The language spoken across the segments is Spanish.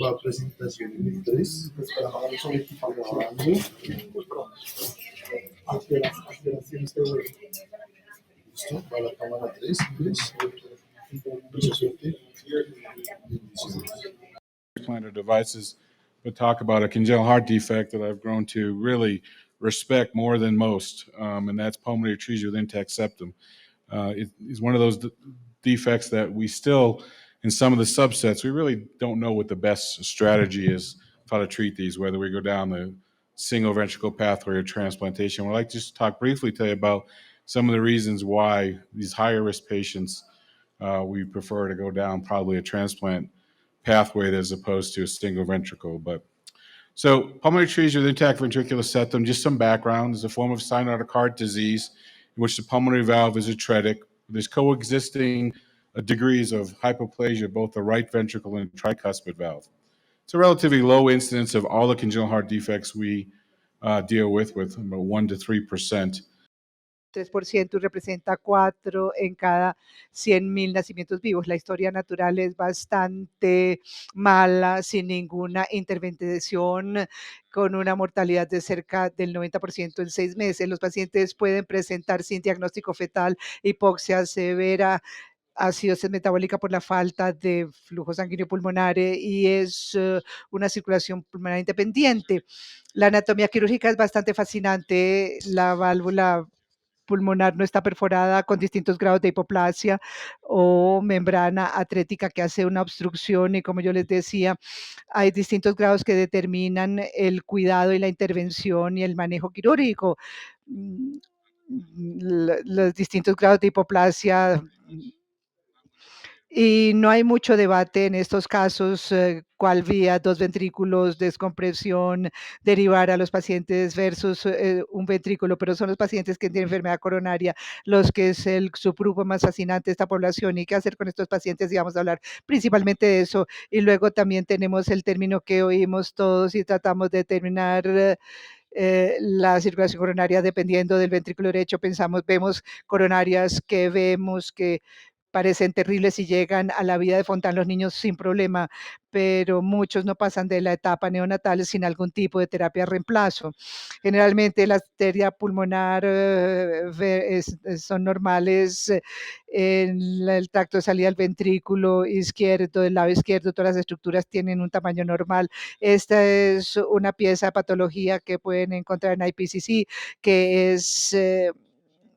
Va a presentación en el 3. Grabando. Aceleración este vuelo. Listo, va a la cámara 3. Mucha suerte. Implanted devices, but talk about a congenital heart defect that I've grown to really respect more than most, and that's pulmonary atresia with intact septum. It is one of those defects that we still, in some of the subsets, we really don't know what the best strategy is for how to treat these, whether we go down the single ventricle pathway or transplantation. I'd like to just talk briefly to you about some of the reasons why these higher risk patients, we prefer to go down probably a transplant pathway as opposed to a single ventricle. But so pulmonary atresia with intact ventricular septum, just some background, is a form of cyanotic heart disease in which the pulmonary valve is atretic. There's coexisting degrees of hypoplasia, both the right ventricle and tricuspid valve. It's a relatively low incidence of all the congenital heart defects we deal with about 1 to 3%. 3% y representa 4 en cada 100.000 nacimientos vivos. La historia natural es bastante mala, sin ninguna intervención, con una mortalidad de cerca del 90% en 6 meses. Los pacientes pueden presentar sin diagnóstico fetal hipoxia severa, acidosis metabólica por la falta de flujo sanguíneo pulmonar y es una circulación pulmonar independiente. La anatomía quirúrgica es bastante fascinante. La válvula pulmonar no está perforada con distintos grados de hipoplasia o membrana atrética que hace una obstrucción y como yo les decía, hay distintos grados que determinan el cuidado y la intervención y el manejo quirúrgico. Los distintos grados de hipoplasia y no hay mucho debate en estos casos, cuál vía, 2 ventrículos, descompresión, derivar a los pacientes versus un ventrículo, pero son los pacientes que tienen enfermedad coronaria los que es el subgrupo más fascinante de esta población. ¿Y qué hacer con estos pacientes? Y vamos a hablar principalmente de eso. Y luego también tenemos el término que oímos todos y tratamos de determinar la circulación coronaria dependiendo del ventrículo derecho. Vemos coronarias que vemos que parecen terribles y llegan a la vida de Fontán los niños sin problema, pero muchos no pasan de la etapa neonatal sin algún tipo de terapia de reemplazo. Generalmente la arteria pulmonar son normales en el tracto de salida del ventrículo izquierdo, del lado izquierdo, todas las estructuras tienen un tamaño normal. Esta es una pieza de patología que pueden encontrar en IPCC, que es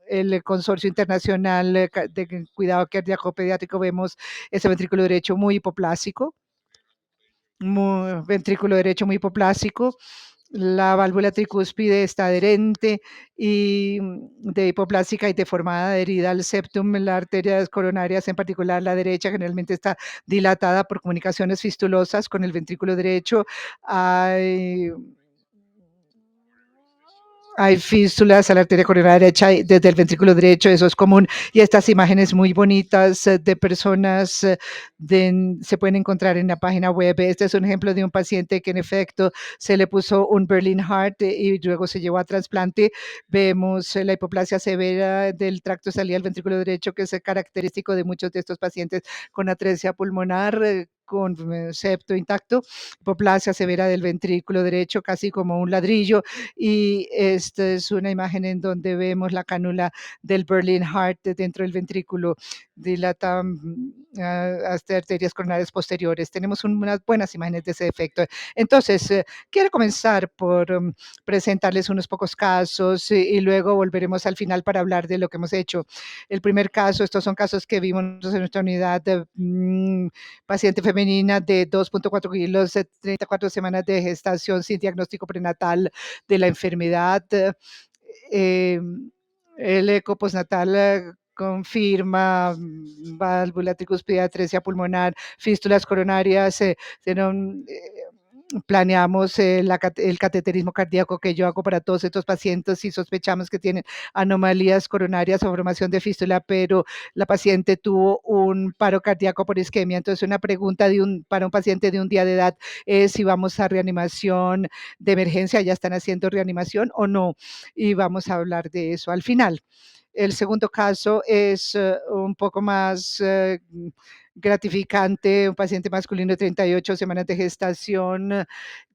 el Consorcio Internacional de Cuidado Cardíaco Pediátrico. Vemos ese ventrículo derecho muy hipoplásico, ventrículo derecho muy hipoplásico. La válvula tricúspide está adherente y de hipoplásica y deformada, adherida al septum. La arteria coronaria, en particular la derecha, generalmente está dilatada por comunicaciones fistulosas con el ventrículo derecho. Hay fístulas a la arteria coronaria derecha desde el ventrículo derecho, eso es común. Y estas imágenes muy bonitas de personas se pueden encontrar en la página web. Este es un ejemplo de un paciente que en efecto se le puso un Berlin Heart y luego se llevó a trasplante. Vemos la hipoplasia severa del tracto de salida del ventrículo derecho, que es característico de muchos de estos pacientes con atresia pulmonar, con septo intacto, hipoplasia severa del ventrículo derecho, casi como un ladrillo. Y esta es una imagen en donde vemos la cánula del Berlin Heart dentro del ventrículo, dilata hasta arterias coronarias posteriores. Tenemos unas buenas imágenes de ese defecto. Entonces, quiero comenzar por presentarles unos pocos casos y luego volveremos al final para hablar de lo que hemos hecho. El primer caso, estos son casos que vimos en nuestra unidad, paciente femenina de 2.4 kilos, 34 semanas de gestación sin diagnóstico prenatal de la enfermedad. El eco postnatal confirma válvula tricúspide, atresia pulmonar, fístulas coronarias, planeamos el cateterismo cardíaco que yo hago para todos estos pacientes y sospechamos que tienen anomalías coronarias o formación de fístula, pero la paciente tuvo un paro cardíaco por isquemia. Entonces, una pregunta para un paciente de un día de edad es si vamos a reanimación de emergencia, ya están haciendo reanimación o no, y vamos a hablar de eso al final. El segundo caso es un poco más gratificante, un paciente masculino de 38 semanas de gestación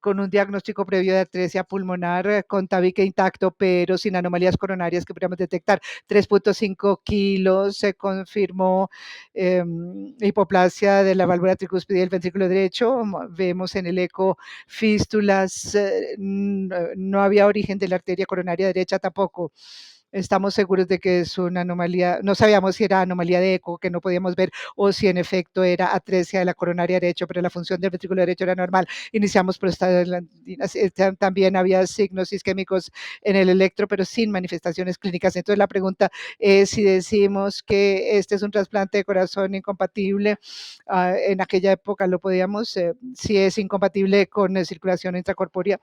con un diagnóstico previo de arteria pulmonar, con tabique intacto, pero sin anomalías coronarias que podríamos detectar. 3.5 kilos, se confirmó hipoplasia de la válvula tricúspide del ventrículo derecho. Vemos en el eco fístulas, no había origen de la arteria coronaria derecha tampoco. Estamos seguros de que es una anomalía, no sabíamos si era anomalía de eco que no podíamos ver o si en efecto era atresia de la coronaria derecha, pero la función del ventrículo derecho era normal. Iniciamos prostaglandinas, también había signos isquémicos en el electro, pero sin manifestaciones clínicas. Entonces la pregunta es si decimos que este es un trasplante de corazón incompatible, en aquella época lo podíamos, si es incompatible con circulación intracorpórea,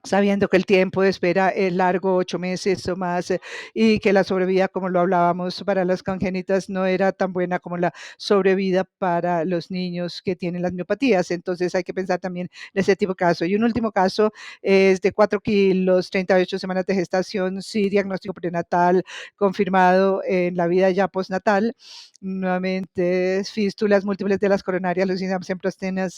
sabiendo que el tiempo de espera es largo, 8 meses o más, y que la sobrevida, como lo hablábamos, para las congénitas no era tan buena como la sobrevida para los niños que tienen las miopatías. Entonces hay que pensar también en ese tipo de caso. Y un último caso es de 4 kilos, 38 semanas de gestación, sí, diagnóstico prenatal confirmado en la vida ya postnatal. Nuevamente, fístulas múltiples de las coronarias, los en prostenas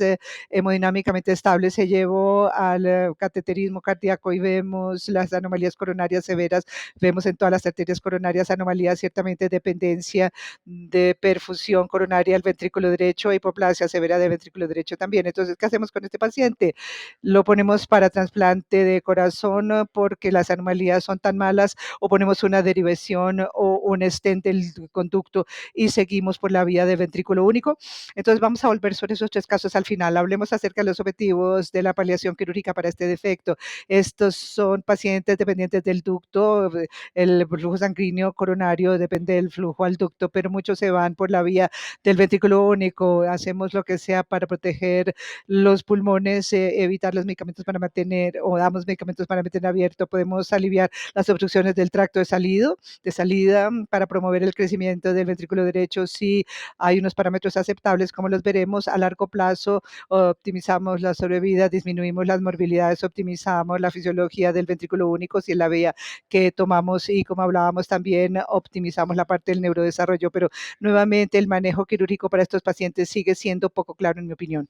hemodinámicamente estables, se llevó al cateterismo cardíaco y vemos las anomalías coronarias severas, vemos en todas las arterias coronarias anomalías, ciertamente dependencia de perfusión coronaria al ventrículo derecho, hipoplasia severa del ventrículo derecho también. Entonces, ¿qué hacemos con este paciente? Lo ponemos para trasplante de corazón porque las anomalías son tan malas, o ponemos una derivación o un stent del conducto y seguimos por la vía del ventrículo único. Entonces vamos a volver sobre esos 3 casos al final. Hablemos acerca de los objetivos de la paliación quirúrgica para este defecto. Estos son pacientes dependientes del ducto, el flujo sanguíneo coronario depende del flujo al ducto, pero muchos se van por la vía del ventrículo único. Hacemos lo que sea para proteger los pulmones, evitar los medicamentos para mantener, o damos medicamentos para mantener abierto. Podemos aliviar las obstrucciones del tracto de salida para promover el crecimiento del ventrículo derecho. Si hay unos parámetros aceptables, como los veremos a largo plazo, optimizamos la sobrevida, disminuimos las morbilidades, optimizamos la fisiología del ventrículo único, si es la vía que tomamos, y como hablábamos también, optimizamos la parte del neurodesarrollo, pero nuevamente el manejo quirúrgico para estos pacientes sigue siendo poco claro en mi opinión.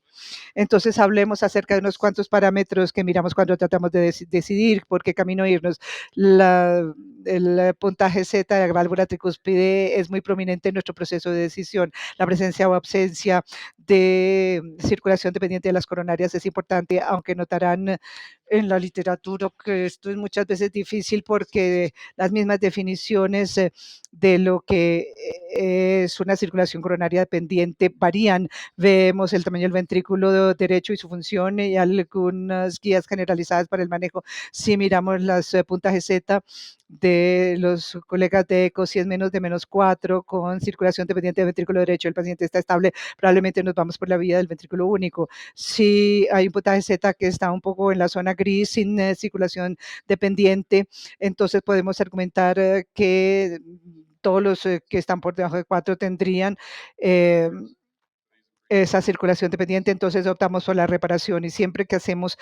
Entonces hablemos acerca de unos cuantos parámetros que miramos cuando tratamos de decidir por qué camino irnos. El puntaje Z de la válvula tricúspide es muy prominente en nuestro proceso de decisión. La presencia o ausencia de circulación dependiente de las coronarias es importante, aunque notarán en la literatura que esto es muchas veces difícil porque las mismas definiciones de lo que es una circulación coronaria dependiente varían. Vemos el tamaño del ventrículo derecho y su función y algunas guías generalizadas para el manejo. Si miramos las puntajes Z de los colegas de ECO, si es menos de -4 con circulación dependiente del ventrículo derecho, el paciente está estable, probablemente nos vamos por la vía del ventrículo único. Si hay un puntaje Z que está un poco en la zona gris, sin circulación dependiente, entonces podemos argumentar que todos los que están por debajo de 4 tendrían esa circulación dependiente, entonces optamos por la reparación, y siempre que hacemos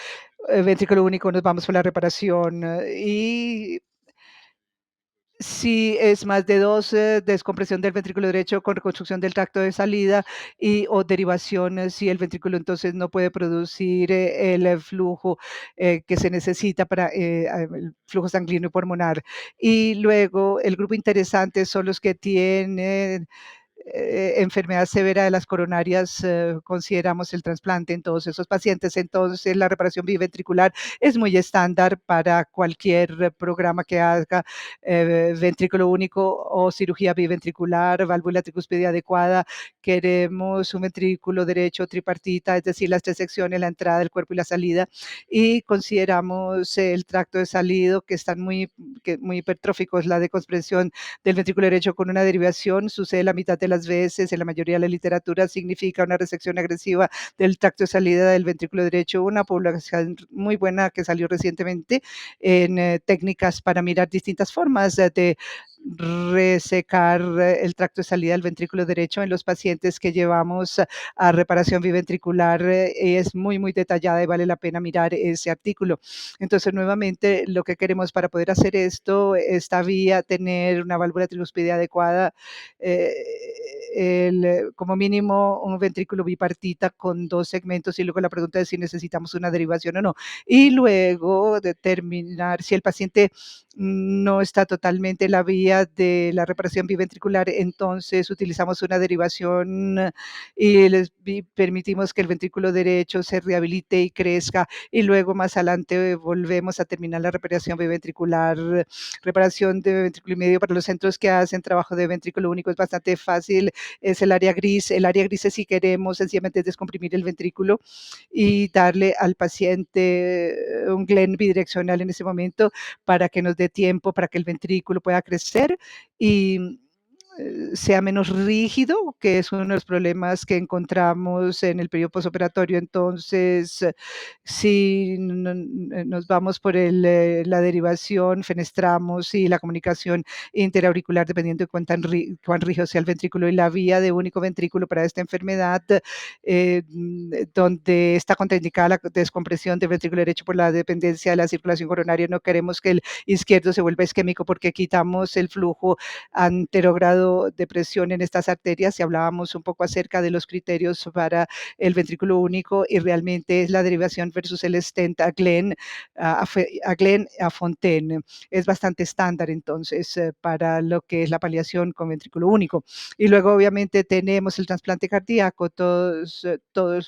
ventrículo único nos vamos por la reparación. Y si es más de 2, descompresión del ventrículo derecho con reconstrucción del tracto de salida o derivación, si el ventrículo entonces no puede producir el flujo que se necesita para el flujo sanguíneo y pulmonar. Y luego el grupo interesante son los que tienen enfermedad severa de las coronarias, consideramos el trasplante en todos esos pacientes. Entonces, la reparación biventricular es muy estándar para cualquier programa que haga ventrículo único o cirugía biventricular, válvula tricúspide adecuada. Queremos un ventrículo derecho tripartita, es decir, las 3 secciones, la entrada del cuerpo y la salida, y consideramos el tracto de salido que están muy hipertróficos. La decompresión del ventrículo derecho con una derivación sucede la mitad de las veces, en la mayoría de la literatura significa una resección agresiva del tracto de salida del ventrículo derecho, una población muy buena que salió recientemente en técnicas para mirar distintas formas de resecar el tracto de salida del ventrículo derecho en los pacientes que llevamos a reparación biventricular. Es muy, muy detallada y vale la pena mirar ese artículo. Entonces, nuevamente, lo que queremos para poder hacer esto, esta vía, tener una válvula tricuspide adecuada, como mínimo un ventrículo bipartita con 2 segmentos, y luego la pregunta es si necesitamos una derivación o no. Y luego determinar si el paciente no está totalmente en la vía de la reparación biventricular, entonces utilizamos una derivación y permitimos que el ventrículo derecho se rehabilite y crezca, y luego más adelante volvemos a terminar la reparación biventricular. Reparación de ventrículo y medio para los centros que hacen trabajo de ventrículo único es bastante fácil, es el área gris. El área gris es si queremos sencillamente descomprimir el ventrículo y darle al paciente un Glenn bidireccional en ese momento para que nos dé tiempo para que el ventrículo pueda crecer y sea menos rígido, que es uno de los problemas que encontramos en el periodo posoperatorio. Entonces, si nos vamos por la derivación, fenestramos y la comunicación interauricular, dependiendo de cuán rígido sea el ventrículo y la vía de único ventrículo para esta enfermedad, donde está contraindicada la descompresión del ventrículo derecho por la dependencia de la circulación coronaria. No queremos que el izquierdo se vuelva isquémico porque quitamos el flujo anterogrado de presión en estas arterias, y hablábamos un poco acerca de los criterios para el ventrículo único, y realmente es la derivación versus el stent a Glenn, a Fontaine. Es bastante estándar entonces para lo que es la paliación con ventrículo único. Y luego obviamente tenemos el trasplante cardíaco. Todos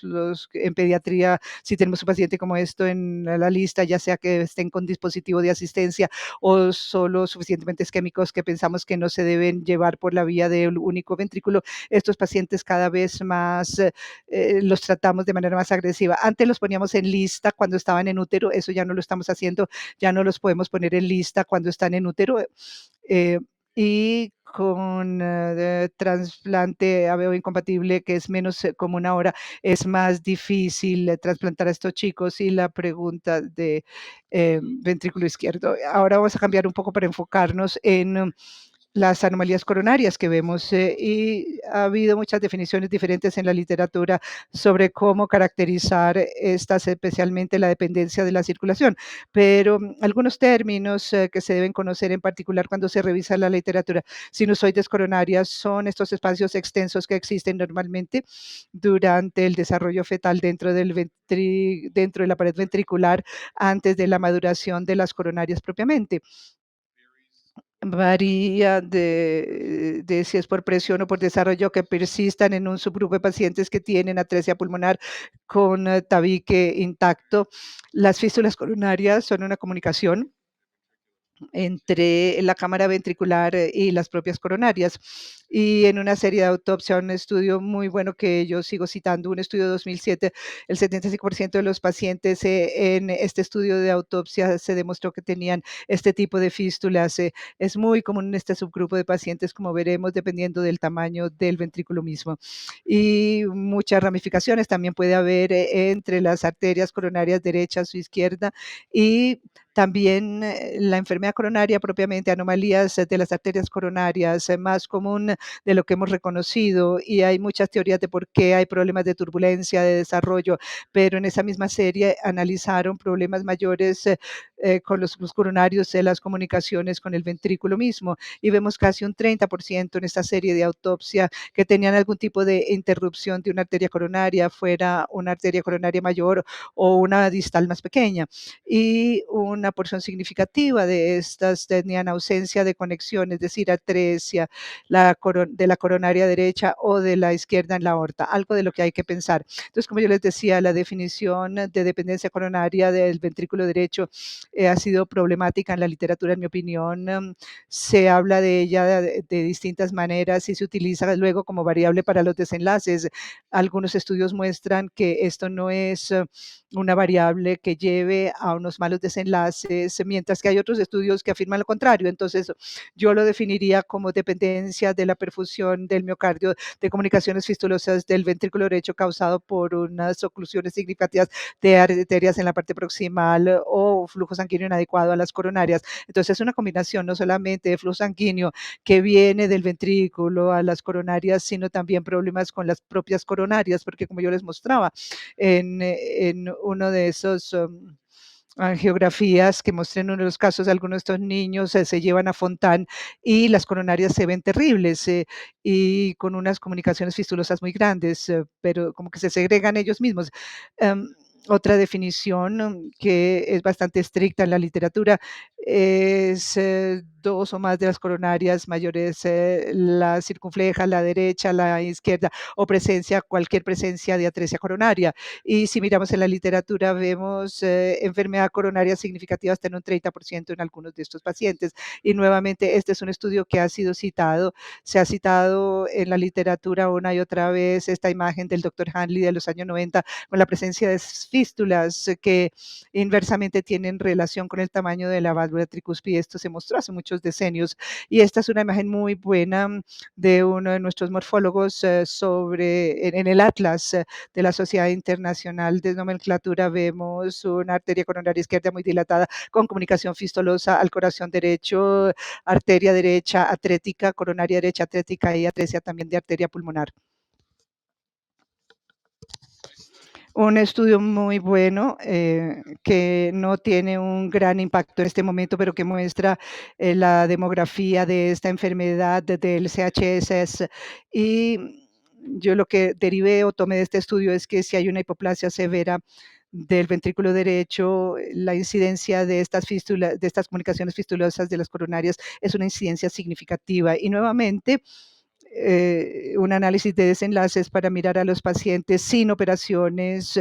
los en pediatría, si tenemos un paciente como esto en la lista, ya sea que estén con dispositivo de asistencia o solo suficientemente isquémicos que pensamos que no se deben llevar por la vía del único ventrículo, estos pacientes cada vez más los tratamos de manera más agresiva. Antes los poníamos en lista cuando estaban en útero, eso ya no lo estamos haciendo, ya no los podemos poner en lista cuando están en útero. eh, y con trasplante ABO incompatible, que es menos común ahora, es más difícil trasplantar a estos chicos. Y la pregunta de ventrículo izquierdo. Ahora vamos a cambiar un poco para enfocarnos en las anomalías coronarias que vemos, y ha habido muchas definiciones diferentes en la literatura sobre cómo caracterizar estas, especialmente la dependencia de la circulación, pero algunos términos que se deben conocer en particular cuando se revisa la literatura. Sinusoides coronarias son estos espacios extensos que existen normalmente durante el desarrollo fetal dentro de la pared ventricular antes de la maduración de las coronarias propiamente. Varía de si es por presión o por desarrollo, que persistan en un subgrupo de pacientes que tienen atresia pulmonar con tabique intacto. Las fístulas coronarias son una comunicación entre la cámara ventricular y las propias coronarias. Y en una serie de autopsia, un estudio muy bueno que yo sigo citando, un estudio de 2007, el 75% de los pacientes en este estudio de autopsia se demostró que tenían este tipo de fístulas. Es muy común en este subgrupo de pacientes, como veremos, dependiendo del tamaño del ventrículo mismo. Y muchas ramificaciones también puede haber entre las arterias coronarias derechas o izquierda, y también la enfermedad coronaria propiamente, anomalías de las arterias coronarias, más común de lo que hemos reconocido, y hay muchas teorías de por qué hay problemas de turbulencia, de desarrollo, pero en esa misma serie analizaron problemas mayores con los coronarios de las comunicaciones con el ventrículo mismo, y vemos casi un 30% en esta serie de autopsia que tenían algún tipo de interrupción de una arteria coronaria, fuera una arteria coronaria mayor o una distal más pequeña, y una porción significativa de estas tenían ausencia de conexión, es decir, atresia de la coronaria derecha o de la izquierda en la aorta, algo de lo que hay que pensar. Entonces, como yo les decía, la definición de dependencia coronaria del ventrículo derecho ha sido problemática en la literatura, en mi opinión. Se habla de ella de distintas maneras y se utiliza luego como variable para los desenlaces. Algunos estudios muestran que esto no es una variable que lleve a unos malos desenlaces, mientras que hay otros estudios que afirman lo contrario. Entonces, yo lo definiría como dependencia de la perfusión del miocardio de comunicaciones fistulosas del ventrículo derecho causado por unas oclusiones significativas de arterias en la parte proximal o flujo sanguíneo inadecuado a las coronarias. Entonces es una combinación no solamente de flujo sanguíneo que viene del ventrículo a las coronarias, sino también problemas con las propias coronarias, porque como yo les mostraba en uno de esos angiografías que mostré en uno de los casos, algunos de estos niños se llevan a Fontán y las coronarias se ven terribles y con unas comunicaciones fistulosas muy grandes, pero como que se segregan ellos mismos. Em, Otra definición que es bastante estricta en la literatura es dos o más de las coronarias mayores, la circunfleja, la derecha, la izquierda, o cualquier presencia de atresia coronaria. Y si miramos en la literatura, vemos enfermedad coronaria significativa hasta en un 30% en algunos de estos pacientes. Y nuevamente, este es un estudio que ha sido citado, se ha citado en la literatura una y otra vez esta imagen del doctor Hanley de los años 90 con la presencia de fístulas que inversamente tienen relación con el tamaño de la válvula tricúspide. Esto se mostró hace muchos decenios y esta es una imagen muy buena de uno de nuestros morfólogos en el atlas de la Sociedad Internacional de Nomenclatura. Vemos una arteria coronaria izquierda muy dilatada con comunicación fistulosa al corazón derecho, arteria derecha atrética, coronaria derecha atrética y atresia también de arteria pulmonar. Un estudio muy bueno que no tiene un gran impacto en este momento, pero que muestra la demografía de esta enfermedad del CHSS. Y yo lo que derivé o tomé de este estudio es que si hay una hipoplasia severa del ventrículo derecho, la incidencia de estas fístulas, de estas comunicaciones fistulosas de las coronarias es una incidencia significativa. Y nuevamente, un análisis de desenlaces para mirar a los pacientes sin operaciones.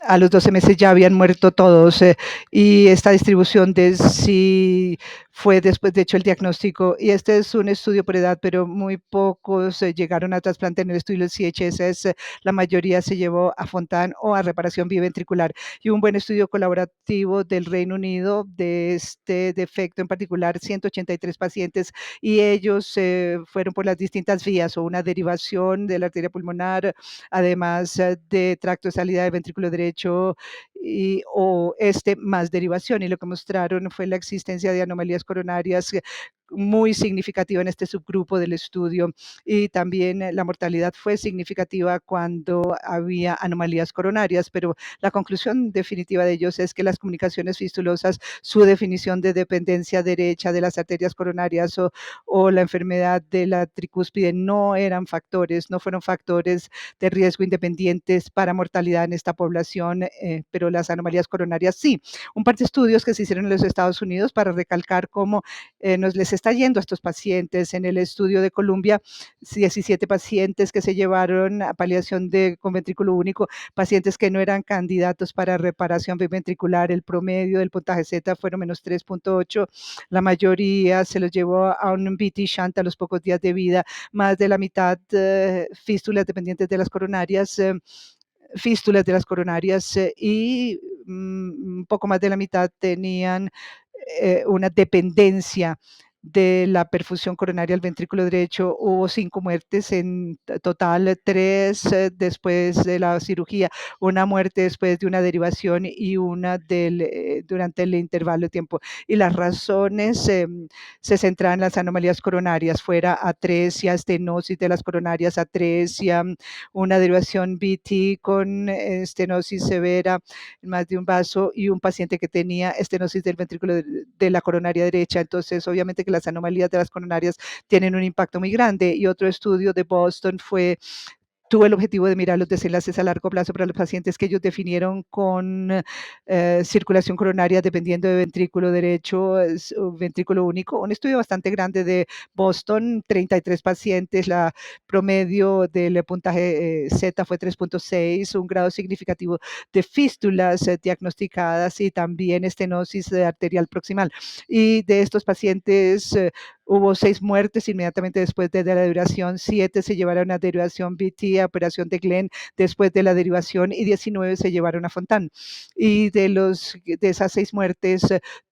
A los 12 meses ya habían muerto todos y esta distribución de si fue después de hecho el diagnóstico, y este es un estudio por edad, pero muy pocos llegaron a trasplante en el estudio del CHSS, la mayoría se llevó a Fontán o a reparación biventricular. Y un buen estudio colaborativo del Reino Unido de este defecto en particular, 183 pacientes, y ellos fueron por las distintas vías o una derivación de la arteria pulmonar, además de tracto de salida del ventrículo derecho o más derivación. Y lo que mostraron fue la existencia de anomalías coronarias muy significativa en este subgrupo del estudio, y también la mortalidad fue significativa cuando había anomalías coronarias, pero la conclusión definitiva de ellos es que las comunicaciones fistulosas, su definición de dependencia derecha de las arterias coronarias o la enfermedad de la tricúspide no fueron factores de riesgo independientes para mortalidad en esta población, pero las anomalías coronarias sí. Un par de estudios que se hicieron en los Estados Unidos para recalcar cómo nos les está yendo a estos pacientes. En el estudio de Columbia, 17 pacientes que se llevaron a paliación con ventrículo único, pacientes que no eran candidatos para reparación biventricular. El promedio del puntaje Z fueron menos 3.8. La mayoría se los llevó a un VT shunt a los pocos días de vida. Más de la mitad fístulas dependientes de las coronarias, y un poco más de la mitad tenían una dependencia de la perfusión coronaria al ventrículo derecho. Hubo 5 muertes en total, 3 después de la cirugía, una muerte después de una derivación y una durante el intervalo de tiempo. Y las razones se centran en las anomalías coronarias, fuera atresia, estenosis de las coronarias, atresia, una derivación VT con estenosis severa en más de un vaso y un paciente que tenía estenosis del ventrículo de la coronaria derecha. Entonces, obviamente que las anomalías de las coronarias tienen un impacto muy grande. Y otro estudio de Boston tuvo el objetivo de mirar los desenlaces a largo plazo para los pacientes que ellos definieron con circulación coronaria dependiendo de ventrículo derecho o ventrículo único. Un estudio bastante grande de Boston, 33 pacientes, la promedio del puntaje Z fue 3.6, un grado significativo de fístulas diagnosticadas y también estenosis arterial proximal. Y de estos pacientes hubo 6 muertes inmediatamente después de la derivación, 7 se llevaron a derivación VT, a operación de Glenn después de la derivación, y 19 se llevaron a Fontán. Y de esas 6 muertes,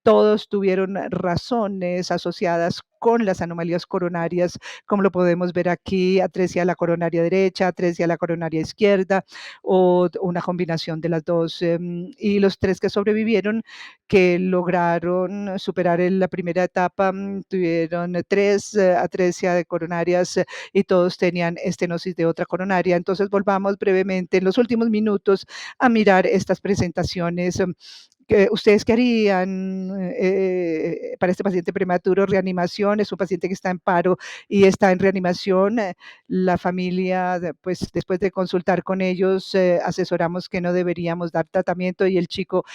todos tuvieron razones asociadas con las anomalías coronarias, como lo podemos ver aquí, atresia a la coronaria derecha, atresia a la coronaria izquierda o una combinación de las dos. Y los 3 que sobrevivieron, que lograron superar la primera etapa, tuvieron 3 atresia de coronarias y todos tenían estenosis de otra coronaria. Entonces, volvamos brevemente en los últimos minutos a mirar estas presentaciones. ¿Ustedes qué harían para este paciente prematuro? Reanimación, es un paciente que está en paro y está en reanimación. La familia, pues después de consultar con ellos, asesoramos que no deberíamos dar tratamiento y el chico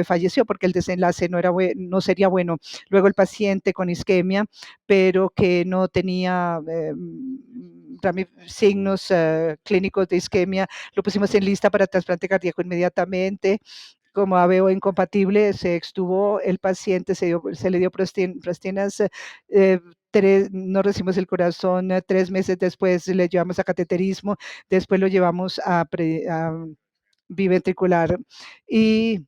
falleció porque el desenlace no sería bueno. Luego el paciente con isquemia, pero que no tenía signos clínicos de isquemia, lo pusimos en lista para trasplante cardíaco inmediatamente. Como ABO incompatible, se extubó el paciente, se le dio prostinas, no recibimos el corazón, 3 meses después le llevamos a cateterismo, después lo llevamos a biventricular. Y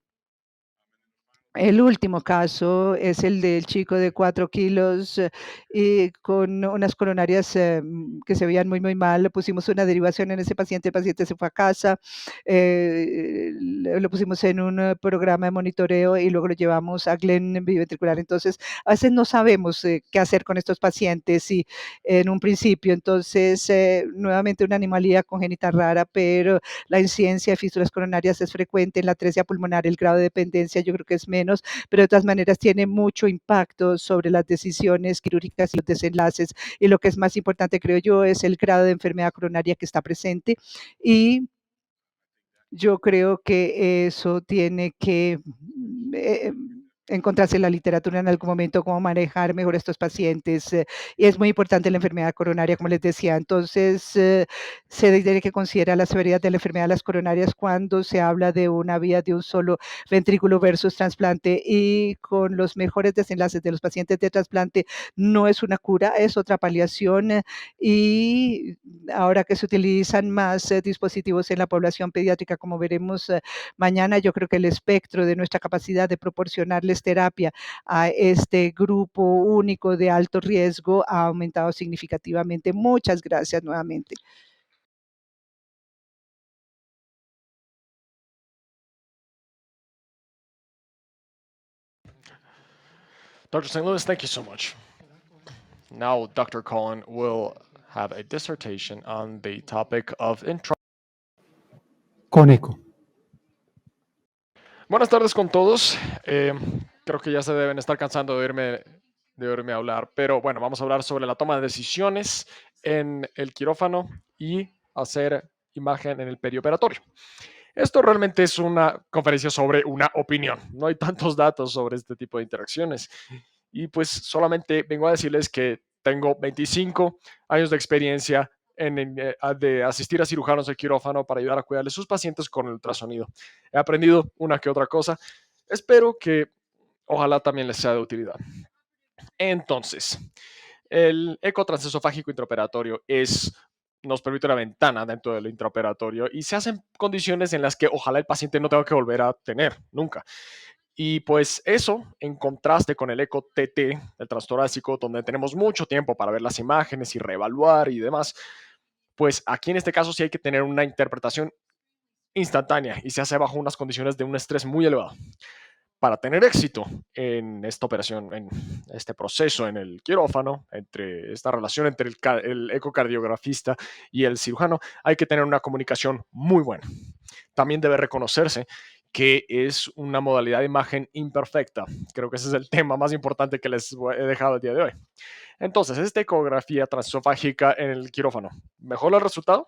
el último caso es el del chico de 4 kilos y con unas coronarias que se veían muy, muy mal. Le pusimos una derivación en ese paciente, el paciente se fue a casa, lo pusimos en un programa de monitoreo y luego lo llevamos a Glenn biventricular. Entonces, a veces no sabemos qué hacer con estos pacientes y en un principio, entonces, nuevamente una anomalía congénita rara, pero la incidencia de fístulas coronarias es frecuente en la atresia pulmonar, el grado de dependencia yo creo que es menos, pero de todas maneras tiene mucho impacto sobre las decisiones quirúrgicas y los desenlaces. Y lo que es más importante, creo yo, es el grado de enfermedad coronaria que está presente. Y yo creo que eso tiene que eh, encontrarse en la literatura en algún momento, cómo manejar mejor a estos pacientes. Y es muy importante la enfermedad coronaria, como les decía. Entonces, se tiene que considerar la severidad de la enfermedad de las coronarias cuando se habla de una vía de un solo ventrículo versus trasplante. Y con los mejores desenlaces de los pacientes de trasplante, no es una cura, es otra paliación. Y ahora que se utilizan más dispositivos en la población pediátrica, como veremos mañana, yo creo que el espectro de nuestra capacidad de proporcionarles terapia a este grupo único de alto riesgo ha aumentado significativamente. Muchas gracias nuevamente. Dr. St. Louis, thank you so much. Now, Dr. Cullen will have a dissertation on the topic of Con eco. Buenas tardes con todos. Creo que ya se deben estar cansando de oírme hablar, pero bueno, vamos a hablar sobre la toma de decisiones en el quirófano y hacer imagen en el perioperatorio. Esto realmente es una conferencia sobre una opinión. No hay tantos datos sobre este tipo de interacciones. Y pues solamente vengo a decirles que tengo 25 años de experiencia de asistir a cirujanos de quirófano para ayudar a cuidar de sus pacientes con el ultrasonido. He aprendido una que otra cosa. Espero que ojalá también les sea de utilidad. Entonces, el eco transesofágico intraoperatorio nos permite una ventana dentro del intraoperatorio y se hacen condiciones en las que ojalá el paciente no tenga que volver a tener nunca. Y pues eso, en contraste con el eco TT, el transtorácico, donde tenemos mucho tiempo para ver las imágenes y reevaluar y demás, pues aquí en este caso sí hay que tener una interpretación instantánea y se hace bajo unas condiciones de un estrés muy elevado. Para tener éxito en esta operación, en este proceso en el quirófano, entre esta relación entre el ecocardiografista y el cirujano, hay que tener una comunicación muy buena. También debe reconocerse que es una modalidad de imagen imperfecta. Creo que ese es el tema más importante que les he dejado el día de hoy. Entonces, esta ecografía transesofágica en el quirófano, ¿mejora el resultado?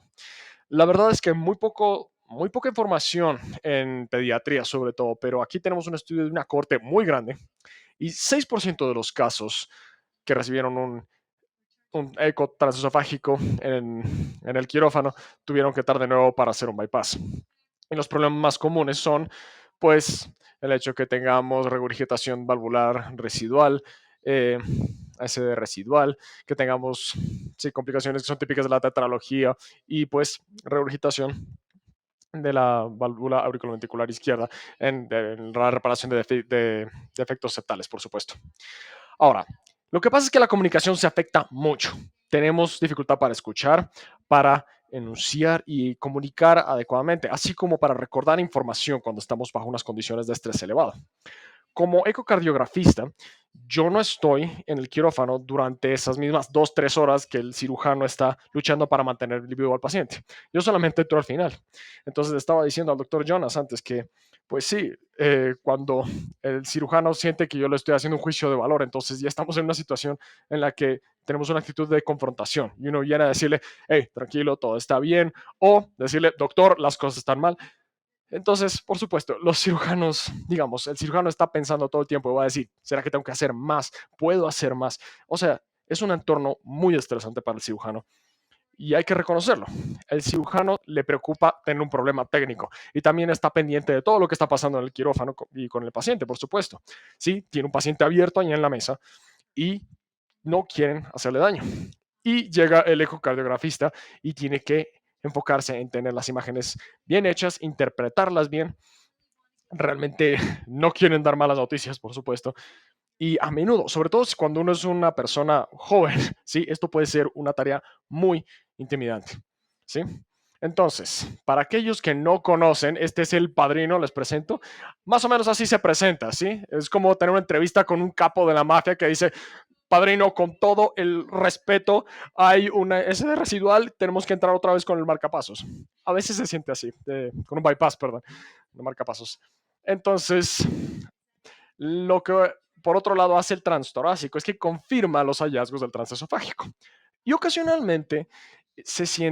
La verdad es que muy poca información en pediatría sobre todo, pero aquí tenemos un estudio de una corte muy grande y 6% de los casos que recibieron un eco transesofágico en el quirófano tuvieron que estar de nuevo para hacer un bypass. Y los problemas más comunes son, pues, el hecho que tengamos regurgitación valvular residual, ASD residual, que tengamos complicaciones que son típicas de la tetralogía y, pues, regurgitación de la válvula auriculoventricular izquierda en la reparación de defectos septales, por supuesto. Ahora, Lo que pasa es que la comunicación se afecta mucho. Tenemos dificultad para escuchar, para enunciar y comunicar adecuadamente, así como para recordar información cuando estamos bajo unas condiciones de estrés elevado. Como ecocardiografista, yo no estoy en el quirófano durante esas mismas 2, 3 horas que el cirujano está luchando para mantener vivo al paciente. Yo solamente entro al final. Entonces estaba diciendo al doctor Jonas antes que, pues sí, cuando el cirujano siente que yo le estoy haciendo un juicio de valor, entonces ya estamos en una situación en la que tenemos una actitud de confrontación y uno viene a decirle, hey, tranquilo, todo está bien, o decirle, doctor, las cosas están mal. Entonces, por supuesto, los cirujanos, digamos, el cirujano está pensando todo el tiempo y va a decir, ¿será que tengo que hacer más? ¿Puedo hacer más? O sea, es un entorno muy estresante para el cirujano y hay que reconocerlo. El cirujano le preocupa tener un problema técnico y también está pendiente de todo lo que está pasando en el quirófano y con el paciente, por supuesto. Sí, tiene un paciente abierto ahí en la mesa y no quieren hacerle daño. Y llega el ecocardiografista y tiene que enfocarse en tener las imágenes bien hechas, interpretarlas bien. Realmente no quieren dar malas noticias, por supuesto. Y a menudo, sobre todo cuando uno es una persona joven, ¿sí? Esto puede ser una tarea muy intimidante, ¿sí? Entonces, para aquellos que no conocen, este es el padrino, les presento. Más o menos así se presenta, ¿sí? Es como tener una entrevista con un capo de la mafia que dice, padrino, con todo el respeto, hay una SD residual, tenemos que entrar otra vez con el marcapasos. A veces se siente así, con un bypass, perdón, no marcapasos. Entonces, lo que por otro lado hace el transtorácico es que confirma los hallazgos del transesofágico. Y ocasionalmente se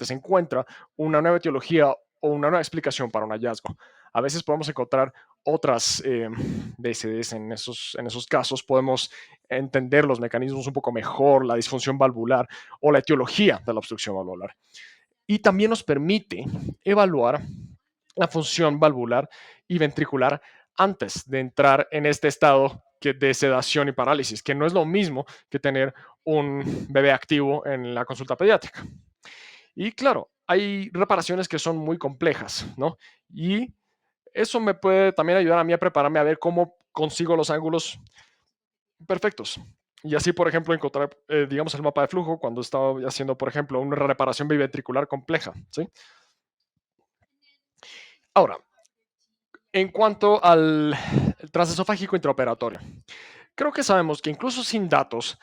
encuentra una nueva etiología o una nueva explicación para un hallazgo. A veces podemos encontrar otras DSDs en esos casos, podemos entender los mecanismos un poco mejor, la disfunción valvular o la etiología de la obstrucción valvular. Y también nos permite evaluar la función valvular y ventricular antes de entrar en este estado de sedación y parálisis, que no es lo mismo que tener un bebé activo en la consulta pediátrica. Y claro, hay reparaciones que son muy complejas, ¿no? Y eso me puede también ayudar a mí a prepararme a ver cómo consigo los ángulos perfectos. Y así, por ejemplo, encontrar, digamos, el mapa de flujo cuando estaba haciendo, por ejemplo, una reparación biventricular compleja, ¿sí? Ahora, en cuanto al transesofágico intraoperatorio, creo que sabemos que incluso sin datos,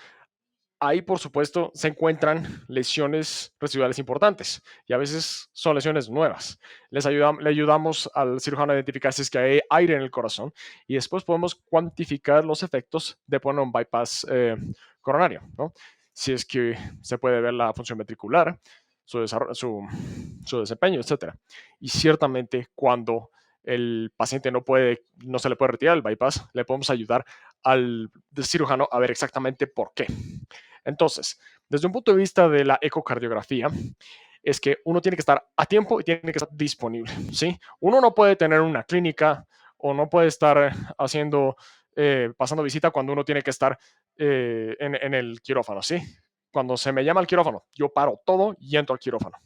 ahí por supuesto se encuentran lesiones residuales importantes y a veces son lesiones nuevas. Le ayudamos al cirujano a identificar si es que hay aire en el corazón y después podemos cuantificar los efectos de poner un bypass coronario, ¿no? Si es que se puede ver la función ventricular, su desempeño, etcétera. Y ciertamente cuando el paciente no se le puede retirar el bypass, le podemos ayudar al cirujano a ver exactamente por qué. Entonces, desde un punto de vista de la ecocardiografía, es que uno tiene que estar a tiempo y tiene que estar disponible, ¿sí? Uno no puede tener una clínica o no puede estar pasando visita cuando uno tiene que estar en el quirófano, ¿sí? Cuando se me llama al quirófano, yo paro todo y entro al quirófano.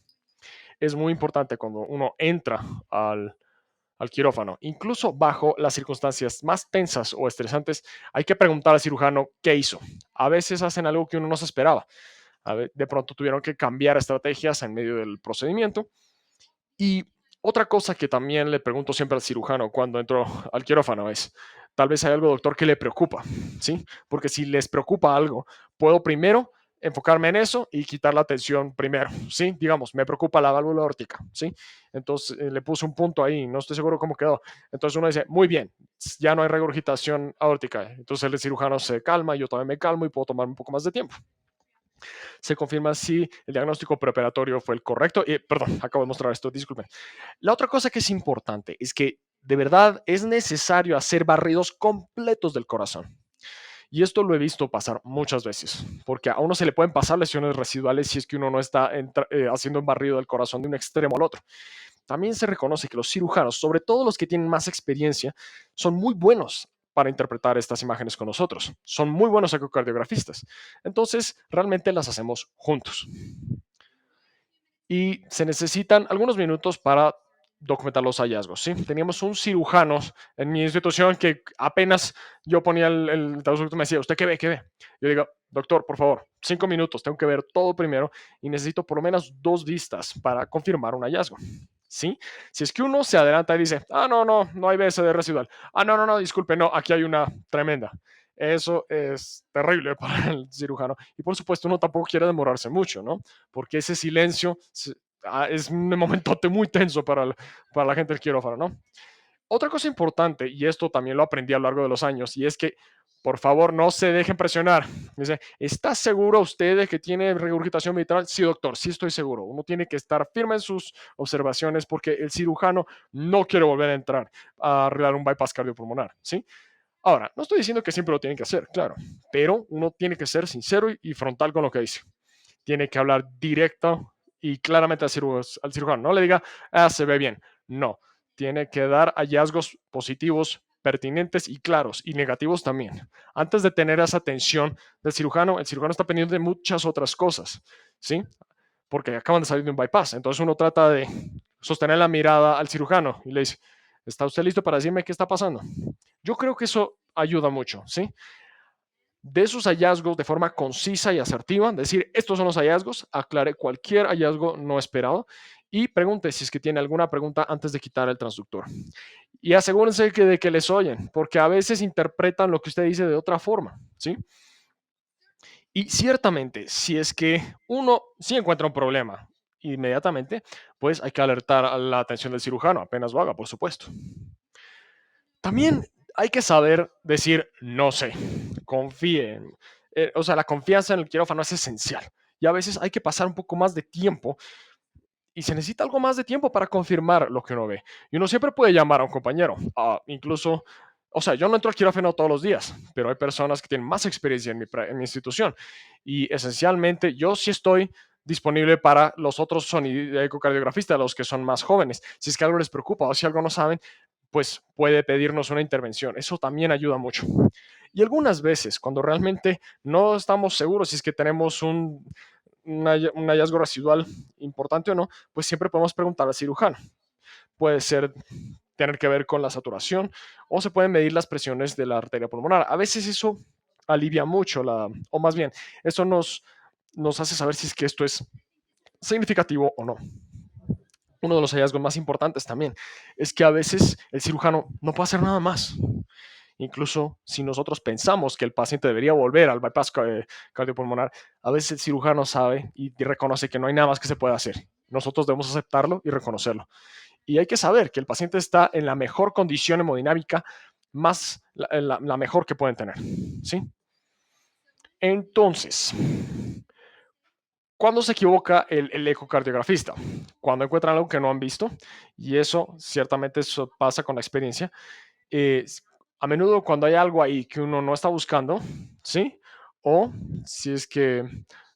Es muy importante cuando uno entra al quirófano. Incluso bajo las circunstancias más tensas o estresantes, hay que preguntar al cirujano qué hizo. A veces hacen algo que uno no se esperaba. De pronto tuvieron que cambiar estrategias en medio del procedimiento. Y otra cosa que también le pregunto siempre al cirujano cuando entro al quirófano es, tal vez hay algo, doctor, que le preocupa, ¿sí? Porque si les preocupa algo, puedo primero enfocarme en eso y quitar la tensión primero, ¿sí? Digamos, me preocupa la válvula aórtica, ¿sí? Entonces le puse un punto ahí, no estoy seguro cómo quedó. Entonces uno dice, muy bien, ya no hay regurgitación aórtica. Entonces el cirujano se calma, yo también me calmo y puedo tomar un poco más de tiempo. Se confirma si el diagnóstico preoperatorio fue el correcto. Perdón, acabo de mostrar esto, disculpen. La otra cosa que es importante es que de verdad es necesario hacer barridos completos del corazón. Y esto lo he visto pasar muchas veces, porque a uno se le pueden pasar lesiones residuales si es que uno no está haciendo un barrido del corazón de un extremo al otro. También se reconoce que los cirujanos, sobre todo los que tienen más experiencia, son muy buenos para interpretar estas imágenes con nosotros. Son muy buenos ecocardiografistas. Entonces, realmente las hacemos juntos. Y se necesitan algunos minutos para documentar los hallazgos, ¿sí? Teníamos un cirujano en mi institución que apenas yo ponía el traductor, me decía, ¿usted qué ve? ¿Qué ve? Yo digo, doctor, por favor, 5 minutos, tengo que ver todo primero y necesito por lo menos 2 vistas para confirmar un hallazgo, ¿sí? Si es que uno se adelanta y dice, no hay BSD residual. No, disculpe, no, aquí hay una tremenda. Eso es terrible para el cirujano. Y por supuesto, uno tampoco quiere demorarse mucho, ¿no? Porque ese silencio es un momentote muy tenso para la gente del quirófano, ¿no? Otra cosa importante, y esto también lo aprendí a lo largo de los años, y es que por favor no se dejen presionar. Dice, ¿está seguro usted de que tiene regurgitación mitral? Sí, doctor, sí estoy seguro. Uno tiene que estar firme en sus observaciones porque el cirujano no quiere volver a entrar a arreglar un bypass cardiopulmonar, ¿sí? Ahora, no estoy diciendo que siempre lo tienen que hacer, claro, pero uno tiene que ser sincero y frontal con lo que dice. Tiene que hablar directo y claramente al cirujano. No le diga, se ve bien. No, tiene que dar hallazgos positivos, pertinentes y claros, y negativos también. Antes de tener esa atención del cirujano, el cirujano está pendiente de muchas otras cosas, ¿sí? Porque acaban de salir de un bypass. Entonces uno trata de sostener la mirada al cirujano y le dice, ¿está usted listo para decirme qué está pasando? Yo creo que eso ayuda mucho, ¿sí? De sus hallazgos de forma concisa y asertiva, decir, estos son los hallazgos, aclare cualquier hallazgo no esperado y pregunte si es que tiene alguna pregunta antes de quitar el transductor. Y asegúrense de que les oyen, porque a veces interpretan lo que usted dice de otra forma, ¿sí? Y ciertamente, si es que uno sí encuentra un problema inmediatamente, pues hay que alertar a la atención del cirujano, apenas lo haga, por supuesto. También hay que saber decir no sé, confíen. O sea, la confianza en el quirófano es esencial. Y a veces hay que pasar un poco más de tiempo y se necesita algo más de tiempo para confirmar lo que uno ve. Y uno siempre puede llamar a un compañero, incluso, o sea, yo no entro al quirófano todos los días, pero hay personas que tienen más experiencia en mi institución. Y esencialmente yo sí estoy disponible para los otros ecocardiografistas, los que son más jóvenes. Si es que algo les preocupa o si algo no saben, pues puede pedirnos una intervención. Eso también ayuda mucho. Y algunas veces, cuando realmente no estamos seguros si es que tenemos un hallazgo residual importante o no, pues siempre podemos preguntar al cirujano. Puede ser tener que ver con la saturación o se pueden medir las presiones de la arteria pulmonar. A veces eso alivia mucho, o más bien, eso nos hace saber si es que esto es significativo o no. Uno de los hallazgos más importantes también es que a veces el cirujano no puede hacer nada más. Incluso si nosotros pensamos que el paciente debería volver al bypass cardiopulmonar, a veces el cirujano sabe y reconoce que no hay nada más que se pueda hacer. Nosotros debemos aceptarlo y reconocerlo. Y hay que saber que el paciente está en la mejor condición hemodinámica, la mejor que pueden tener. ¿Sí? Entonces, ¿cuándo se equivoca el ecocardiografista? Cuando encuentran algo que no han visto, y eso ciertamente eso pasa con la experiencia. eh, a menudo cuando hay algo ahí que uno no está buscando, ¿sí? O si es que,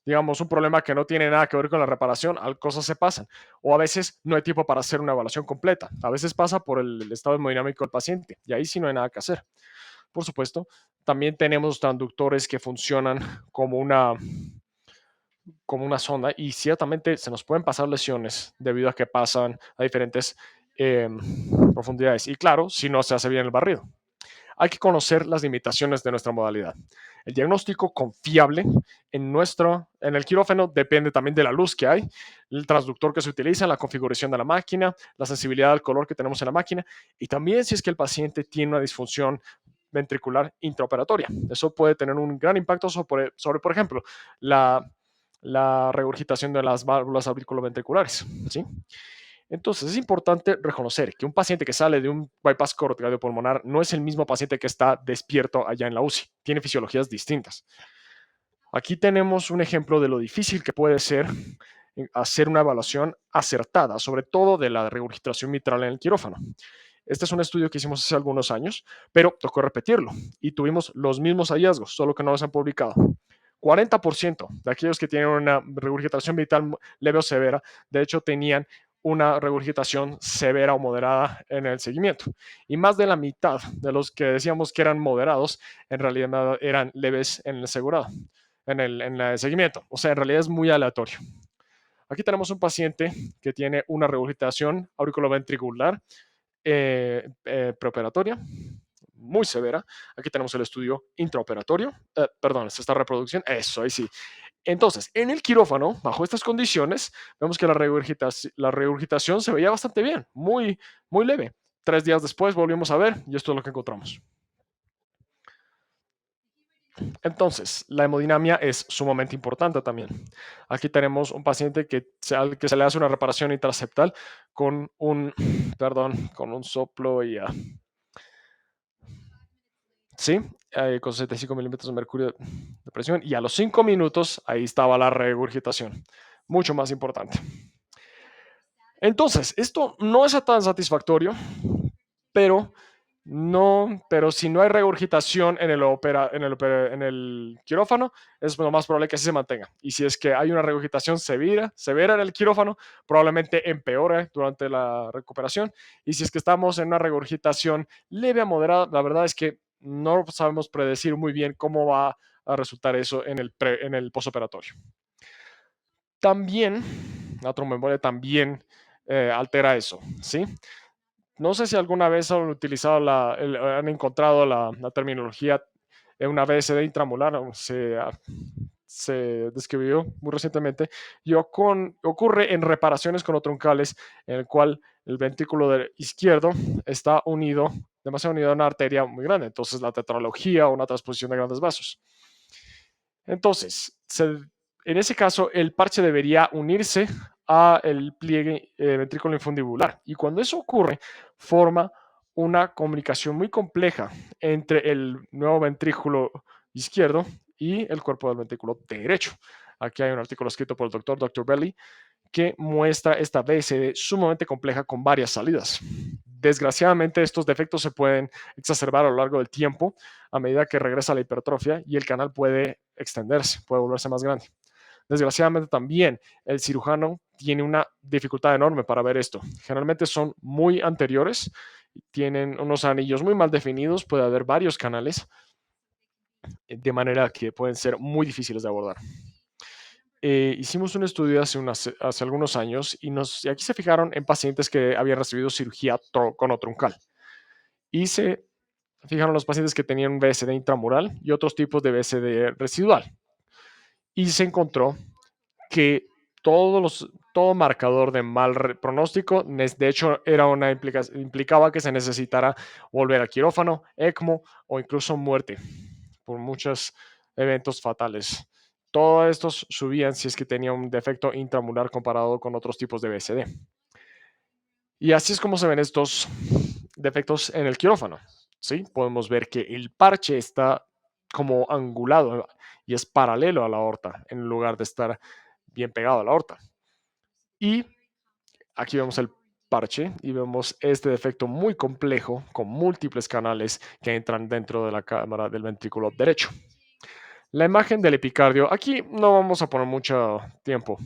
digamos, un problema que no tiene nada que ver con la reparación, cosas se pasan. O a veces no hay tiempo para hacer una evaluación completa. A veces pasa por el estado hemodinámico del paciente y ahí sí no hay nada que hacer. Por supuesto, también tenemos transductores que funcionan como una sonda y ciertamente se nos pueden pasar lesiones debido a que pasan a diferentes profundidades. Y claro, si no se hace bien el barrido. Hay que conocer las limitaciones de nuestra modalidad. El diagnóstico confiable en el quirófano depende también de la luz que hay, el transductor que se utiliza, la configuración de la máquina, la sensibilidad al color que tenemos en la máquina y también si es que el paciente tiene una disfunción ventricular intraoperatoria. Eso puede tener un gran impacto sobre por ejemplo, la regurgitación de las válvulas auriculoventriculares, ¿sí? Entonces es importante reconocer que un paciente que sale de un bypass cardiopulmonar no es el mismo paciente que está despierto allá en la UCI, tiene fisiologías distintas. Aquí tenemos un ejemplo de lo difícil que puede ser hacer una evaluación acertada, sobre todo de la regurgitación mitral en el quirófano. Este es un estudio que hicimos hace algunos años, pero tocó repetirlo y tuvimos los mismos hallazgos, solo que no los han publicado. 40% de aquellos que tienen una regurgitación mitral leve o severa, de hecho, tenían una regurgitación severa o moderada en el seguimiento. Y más de la mitad de los que decíamos que eran moderados, en realidad eran leves en el asegurado, en el seguimiento. O sea, en realidad es muy aleatorio. Aquí tenemos un paciente que tiene una regurgitación auriculoventricular preoperatoria muy severa. Aquí tenemos el estudio intraoperatorio. Perdón, es esta reproducción. Eso, ahí sí. Entonces, en el quirófano, bajo estas condiciones, vemos que la regurgitación se veía bastante bien, muy, muy leve. 3 días después volvimos a ver y esto es lo que encontramos. Entonces, la hemodinamia es sumamente importante también. Aquí tenemos un paciente al que se le hace una reparación intraseptal con un, perdón, con un soplo y sí, con 75 milímetros de mercurio de presión y a los 5 minutos ahí estaba la regurgitación. Mucho más importante. Entonces, esto no es tan satisfactorio, pero pero si no hay regurgitación en el quirófano, es lo más probable que así se mantenga. Y si es que hay una regurgitación severa en el quirófano, probablemente empeore durante la recuperación. Y si es que estamos en una regurgitación leve a moderada, la verdad es que no sabemos predecir muy bien cómo va a resultar eso en el postoperatorio. También, la tromboembolia también altera eso, ¿sí? No sé si alguna vez han utilizado han encontrado la terminología en una VSD intramular, se describió muy recientemente, y ocurre en reparaciones conotroncales en el cual el ventrículo izquierdo está demasiado unido a una arteria muy grande, entonces la tetralogía o una transposición de grandes vasos. Entonces, en ese caso, el parche debería unirse al pliegue ventrículo infundibular. Y cuando eso ocurre, forma una comunicación muy compleja entre el nuevo ventrículo izquierdo y el cuerpo del ventrículo derecho. Aquí hay un artículo escrito por el Dr. Belli que muestra esta VSD sumamente compleja con varias salidas. Desgraciadamente, estos defectos se pueden exacerbar a lo largo del tiempo a medida que regresa la hipertrofia y el canal puede extenderse, puede volverse más grande. Desgraciadamente también el cirujano tiene una dificultad enorme para ver esto. Generalmente son muy anteriores, tienen unos anillos muy mal definidos, puede haber varios canales, de manera que pueden ser muy difíciles de abordar. Hicimos un estudio hace algunos años y aquí se fijaron en pacientes que habían recibido cirugía conotroncal. Y se fijaron los pacientes que tenían un VSD intramural y otros tipos de VSD residual. Y se encontró que todo marcador de mal pronóstico, de hecho, implicaba que se necesitara volver a quirófano, ECMO o incluso muerte por muchos eventos fatales. Todos estos subían si es que tenía un defecto intramural comparado con otros tipos de VSD. Y así es como se ven estos defectos en el quirófano. ¿Sí? Podemos ver que el parche está como angulado y es paralelo a la aorta en lugar de estar bien pegado a la aorta. Y aquí vemos el parche y vemos este defecto muy complejo con múltiples canales que entran dentro de la cámara del ventrículo derecho. La imagen del epicardio, aquí no vamos a poner mucho tiempo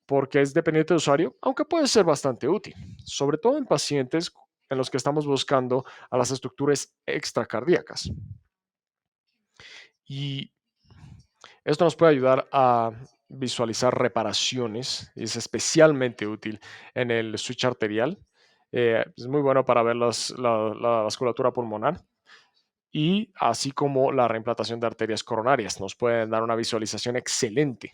porque es dependiente del usuario, aunque puede ser bastante útil, sobre todo en pacientes en los que estamos buscando a las estructuras extracardíacas. Y esto nos puede ayudar a visualizar reparaciones, es especialmente útil en el switch arterial. Es muy bueno para ver la vasculatura pulmonar y así como la reimplantación de arterias coronarias. Nos pueden dar una visualización excelente.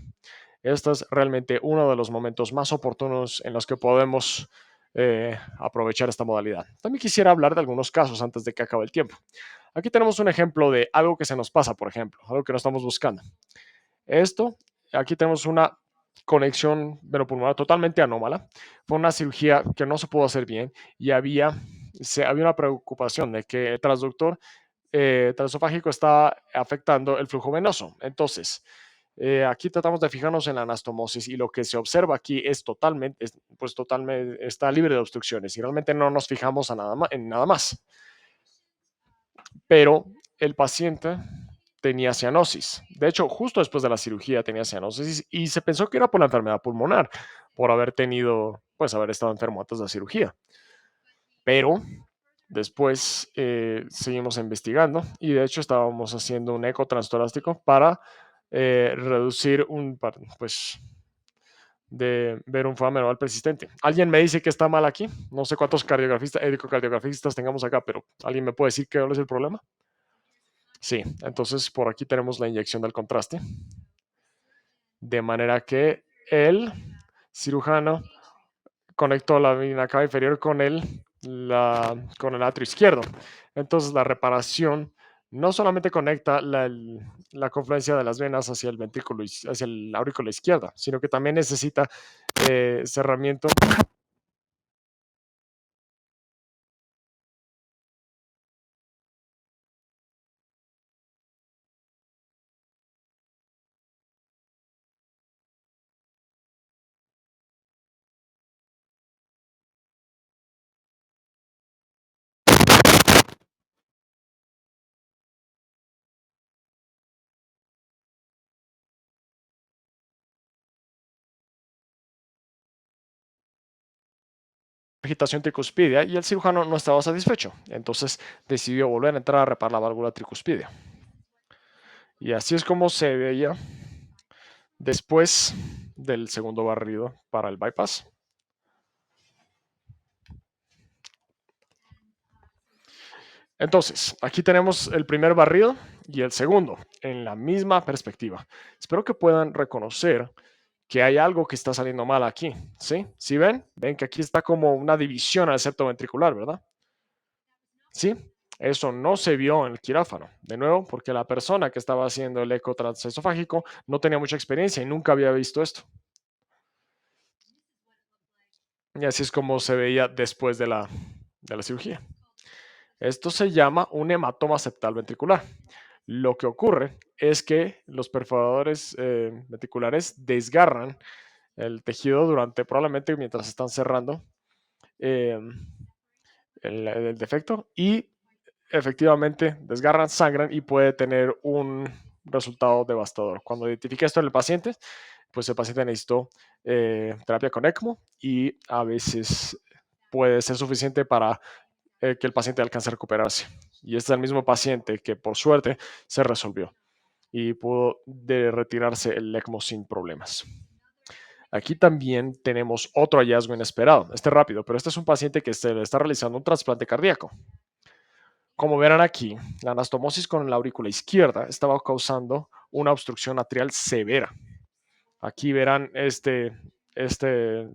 Este es realmente uno de los momentos más oportunos en los que podemos aprovechar esta modalidad. También quisiera hablar de algunos casos antes de que acabe el tiempo. Aquí tenemos un ejemplo de algo que se nos pasa, por ejemplo, algo que no estamos buscando. Aquí tenemos una conexión venopulmonar totalmente anómala. Fue una cirugía que no se pudo hacer bien y había una preocupación de que el transductor transesofágico estaba afectando el flujo venoso. Entonces, aquí tratamos de fijarnos en la anastomosis y lo que se observa aquí es totalmente, está libre de obstrucciones y realmente no nos fijamos en nada más. Pero el paciente tenía cianosis. De hecho, justo después de la cirugía tenía cianosis y se pensó que era por la enfermedad pulmonar, por haber estado enfermo antes de la cirugía. Pero después seguimos investigando y de hecho estábamos haciendo un eco transtorácico para reducir de ver un foda manual persistente. ¿Alguien me dice que está mal aquí? No sé cuántos ecocardiografistas tengamos acá, pero ¿alguien me puede decir cuál es el problema? Sí, entonces por aquí tenemos la inyección del contraste. De manera que el cirujano conectó la vena cava inferior con el atrio izquierdo. Entonces la reparación no solamente conecta la confluencia de las venas hacia el ventrículo, hacia la aurícula izquierda, sino que también necesita cerramiento. Agitación tricuspidia y el cirujano no estaba satisfecho. Entonces decidió volver a entrar a reparar la válvula tricuspidia. Y así es como se veía después del segundo barrido para el bypass. Entonces, aquí tenemos el primer barrido y el segundo en la misma perspectiva. Espero que puedan reconocer que hay algo que está saliendo mal aquí, ¿sí? ¿Sí ven? Ven que aquí está como una división al septo ventricular, ¿verdad? ¿Sí? Eso no se vio en el quirófano, de nuevo, porque la persona que estaba haciendo el eco transesofágico no tenía mucha experiencia y nunca había visto esto. Y así es como se veía después de la cirugía. Esto se llama un hematoma septal ventricular. Lo que ocurre es que los perforadores ventriculares desgarran el tejido probablemente mientras están cerrando el defecto y efectivamente desgarran, sangran y puede tener un resultado devastador. Cuando identifique esto en el paciente, pues el paciente necesitó terapia con ECMO y a veces puede ser suficiente para que el paciente alcance a recuperarse. Y este es el mismo paciente que por suerte se resolvió y pudo retirarse el ECMO sin problemas. Aquí también tenemos otro hallazgo inesperado. Este rápido, pero este es un paciente que se le está realizando un trasplante cardíaco. Como verán aquí, la anastomosis con la aurícula izquierda estaba causando una obstrucción atrial severa. Aquí verán este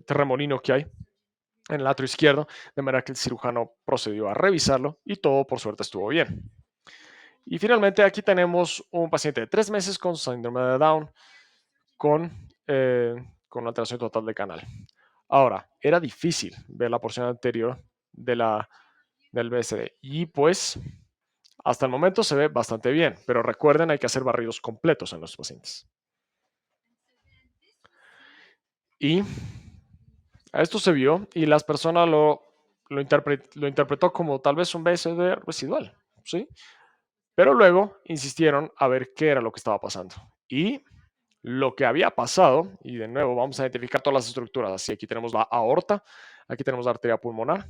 terremolino que hay en el atrio izquierdo, de manera que el cirujano procedió a revisarlo y todo por suerte estuvo bien. Y finalmente aquí tenemos un paciente de 3 meses con síndrome de Down con una alteración total de canal. Ahora, era difícil ver la porción anterior del BSD y pues hasta el momento se ve bastante bien, pero recuerden, hay que hacer barridos completos en los pacientes. Y esto se vio y las personas lo interpretó como tal vez un BSD residual, ¿sí? Pero luego insistieron a ver qué era lo que estaba pasando. Y lo que había pasado, y de nuevo vamos a identificar todas las estructuras, así aquí tenemos la aorta, aquí tenemos la arteria pulmonar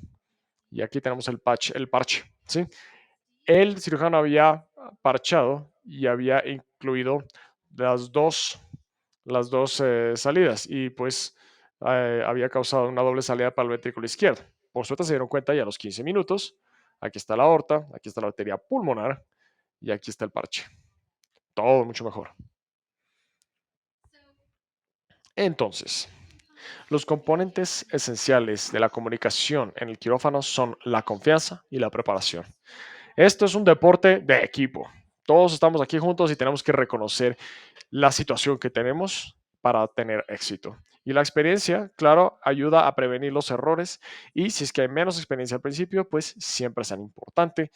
y aquí tenemos el parche, ¿sí? El cirujano había parchado y había incluido las dos salidas y pues había causado una doble salida para el ventrículo izquierdo. Por suerte se dieron cuenta ya a los 15 minutos. Aquí está la aorta, aquí está la arteria pulmonar y aquí está el parche. Todo mucho mejor. Entonces, los componentes esenciales de la comunicación en el quirófano son la confianza y la preparación. Esto es un deporte de equipo. Todos estamos aquí juntos y tenemos que reconocer la situación que tenemos para tener éxito. Y la experiencia, claro, ayuda a prevenir los errores y si es que hay menos experiencia al principio, pues siempre es tan importante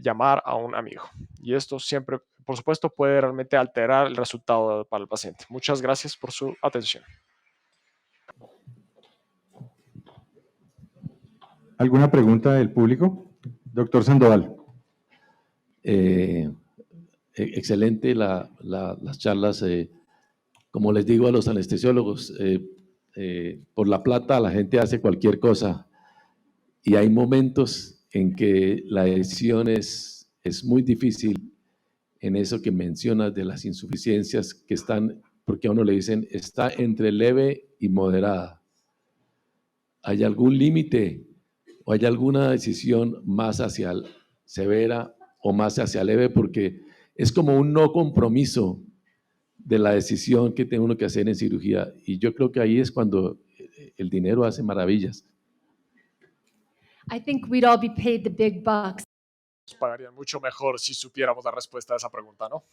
llamar a un amigo. Y esto siempre, por supuesto, puede realmente alterar el resultado para el paciente. Muchas gracias por su atención. ¿Alguna pregunta del público? Doctor Sandoval. Excelente las charlas. Como les digo a los anestesiólogos, por la plata la gente hace cualquier cosa y hay momentos en que la decisión es muy difícil en eso que mencionas de las insuficiencias que están, porque a uno le dicen está entre leve y moderada. ¿Hay algún límite o hay alguna decisión más hacia severa o más hacia leve? Porque es como un no compromiso de la decisión que tiene uno que hacer en cirugía. Y yo creo que ahí es cuando el dinero hace maravillas. I think we'd all be paid the big bucks. Nos pagarían mucho mejor si supiéramos la respuesta a esa pregunta, ¿no?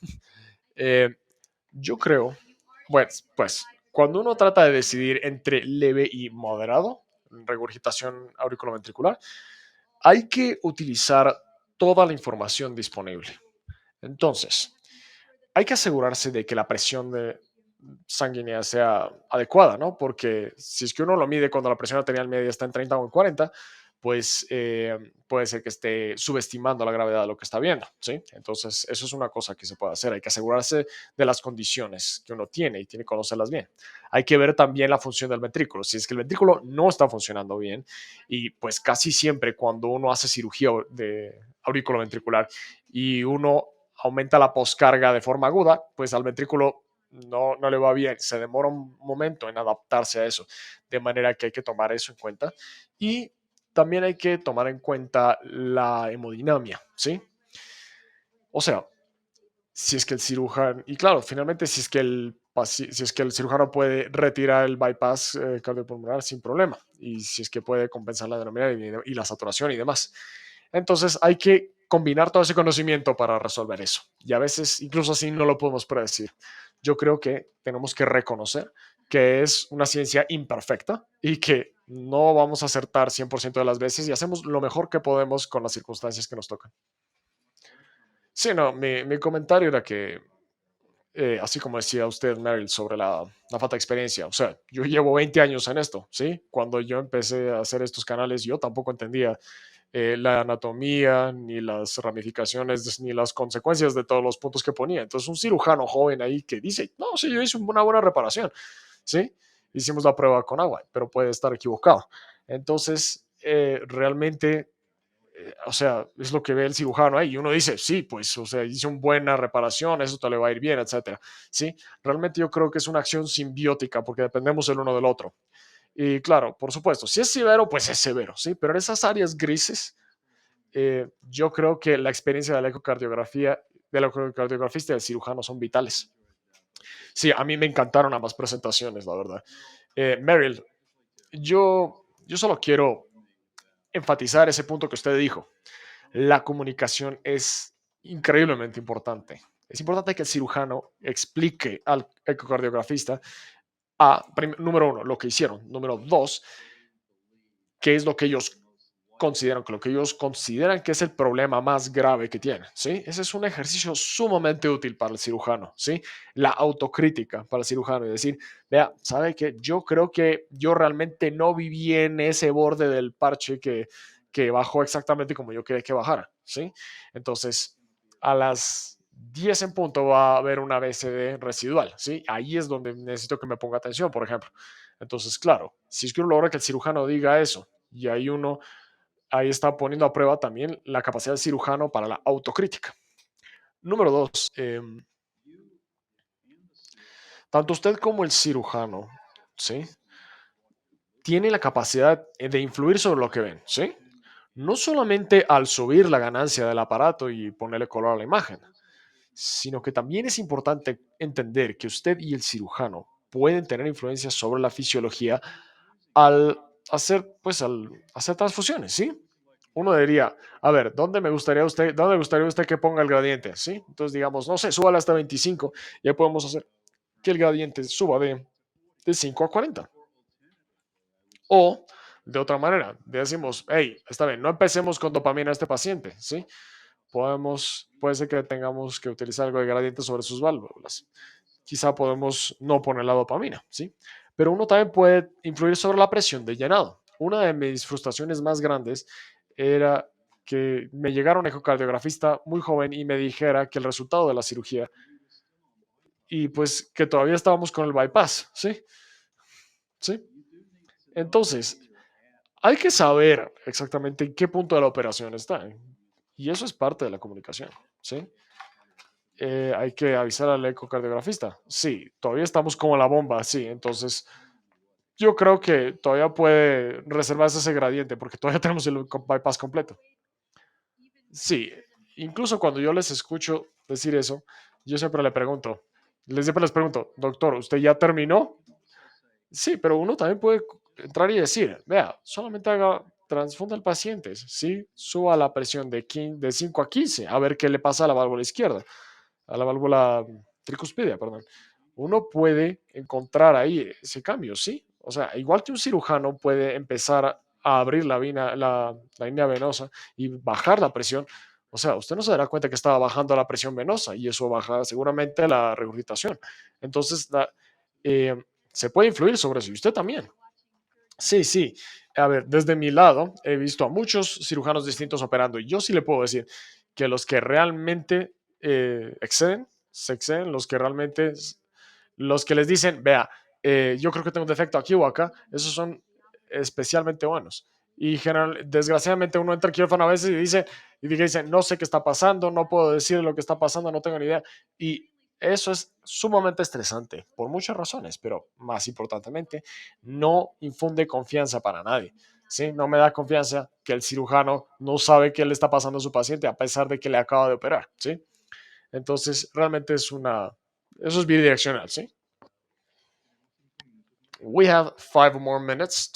Yo creo, pues, cuando uno trata de decidir entre leve y moderado, regurgitación auriculoventricular, hay que utilizar toda la información disponible. Entonces, hay que asegurarse de que la presión sanguínea sea adecuada, ¿no? Porque si es que uno lo mide cuando la presión arterial media está en 30 o en 40, pues puede ser que esté subestimando la gravedad de lo que está viendo, ¿sí? Entonces, eso es una cosa que se puede hacer. Hay que asegurarse de las condiciones que uno tiene y tiene que conocerlas bien. Hay que ver también la función del ventrículo. Si es que el ventrículo no está funcionando bien, y pues casi siempre cuando uno hace cirugía de auriculoventricular y uno aumenta la poscarga de forma aguda, pues al ventrículo no le va bien, se demora un momento en adaptarse a eso, de manera que hay que tomar eso en cuenta. Y también hay que tomar en cuenta la hemodinamia, ¿sí? O sea, si es que el cirujano, y claro, finalmente si es que el cirujano puede retirar el bypass cardiopulmonar sin problema, y si es que puede compensar la denominación y la saturación y demás. Entonces hay que combinar todo ese conocimiento para resolver eso. Y a veces incluso así no lo podemos predecir. Yo creo que tenemos que reconocer que es una ciencia imperfecta y que no vamos a acertar 100% de las veces y hacemos lo mejor que podemos con las circunstancias que nos tocan. Sí, no, mi comentario era que, así como decía usted, Meryl, sobre la falta de experiencia, o sea, yo llevo 20 años en esto, ¿sí? Cuando yo empecé a hacer estos canales, yo tampoco entendía la anatomía, ni las ramificaciones, ni las consecuencias de todos los puntos que ponía. Entonces, un cirujano joven ahí que dice, no, sí, yo hice una buena reparación, ¿sí? Hicimos la prueba con agua, pero puede estar equivocado. Entonces, realmente, o sea, es lo que ve el cirujano ahí y uno dice, sí, pues, o sea, hice una buena reparación, eso te le va a ir bien, etcétera, ¿sí? Realmente yo creo que es una acción simbiótica porque dependemos el uno del otro. Y claro, por supuesto, si es severo, pues es severo, ¿sí? Pero en esas áreas grises, yo creo que la experiencia de la ecocardiografía, del ecocardiografista y del cirujano son vitales. Sí, a mí me encantaron ambas presentaciones, la verdad. Meryl, yo solo quiero enfatizar ese punto que usted dijo. La comunicación es increíblemente importante. Es importante que el cirujano explique al ecocardiografista número uno, lo que hicieron. Número dos, qué es lo que ellos consideran, que es el problema más grave que tienen, ¿sí? Ese es un ejercicio sumamente útil para el cirujano, ¿sí? La autocrítica para el cirujano y decir, vea, ¿sabe qué? Yo creo que yo realmente no viví en ese borde del parche que bajó exactamente como yo quería que bajara, ¿sí? Entonces, a las 10 en punto va a haber una BCD residual, ¿sí? Ahí es donde necesito que me ponga atención, por ejemplo. Entonces, claro, si es que uno logra que el cirujano diga eso y ahí está poniendo a prueba también la capacidad del cirujano para la autocrítica. Número dos, tanto usted como el cirujano, ¿sí? Tiene la capacidad de influir sobre lo que ven, ¿sí? No solamente al subir la ganancia del aparato y ponerle color a la imagen, sino que también es importante entender que usted y el cirujano pueden tener influencia sobre la fisiología al hacer transfusiones, ¿sí? Uno diría, a ver, dónde gustaría usted que ponga el gradiente? ¿Sí? Entonces, digamos, no sé, súbala hasta 25 y ahí podemos hacer que el gradiente suba de 5 a 40. O, de otra manera, decimos, hey, está bien, no empecemos con dopamina a este paciente, ¿sí? Puede ser que tengamos que utilizar algo de gradiente sobre sus válvulas. Quizá podemos no poner la dopamina, ¿sí? Pero uno también puede influir sobre la presión de llenado. Una de mis frustraciones más grandes era que me llegara un ecocardiografista muy joven y me dijera que el resultado de la cirugía y pues que todavía estábamos con el bypass, ¿sí? ¿Sí? Entonces, hay que saber exactamente en qué punto de la operación está. Y eso es parte de la comunicación, ¿sí? Hay que avisar al ecocardiografista. Sí, todavía estamos como la bomba, sí. Entonces, yo creo que todavía puede reservarse ese gradiente porque todavía tenemos el bypass completo. Sí, incluso cuando yo les escucho decir eso, yo siempre siempre les pregunto, doctor, ¿usted ya terminó? Sí, pero uno también puede entrar y decir, vea, solamente transfunda al paciente, ¿sí? Suba la presión de 5 a 15, a ver qué le pasa a la válvula izquierda, a la válvula tricuspidia, perdón. Uno puede encontrar ahí ese cambio, ¿sí? O sea, igual que un cirujano puede empezar a abrir la línea venosa y bajar la presión, o sea, usted no se dará cuenta que estaba bajando la presión venosa y eso baja seguramente la regurgitación. Entonces, eh, se puede influir sobre eso y usted también. Sí, sí. A ver, desde mi lado he visto a muchos cirujanos distintos operando y yo sí le puedo decir que los que realmente se exceden, los que les dicen, vea, yo creo que tengo un defecto aquí o acá, esos son especialmente buenos. Y desgraciadamente uno entra al quirófano a veces y dice, no sé qué está pasando, no puedo decir lo que está pasando, no tengo ni idea. Y eso es sumamente estresante por muchas razones, pero más importantemente, no infunde confianza para nadie. ¿Sí? No me da confianza que el cirujano no sabe qué le está pasando a su paciente a pesar de que le acaba de operar. ¿Sí? Entonces, realmente eso es bidireccional. ¿Sí? We have 5 more minutes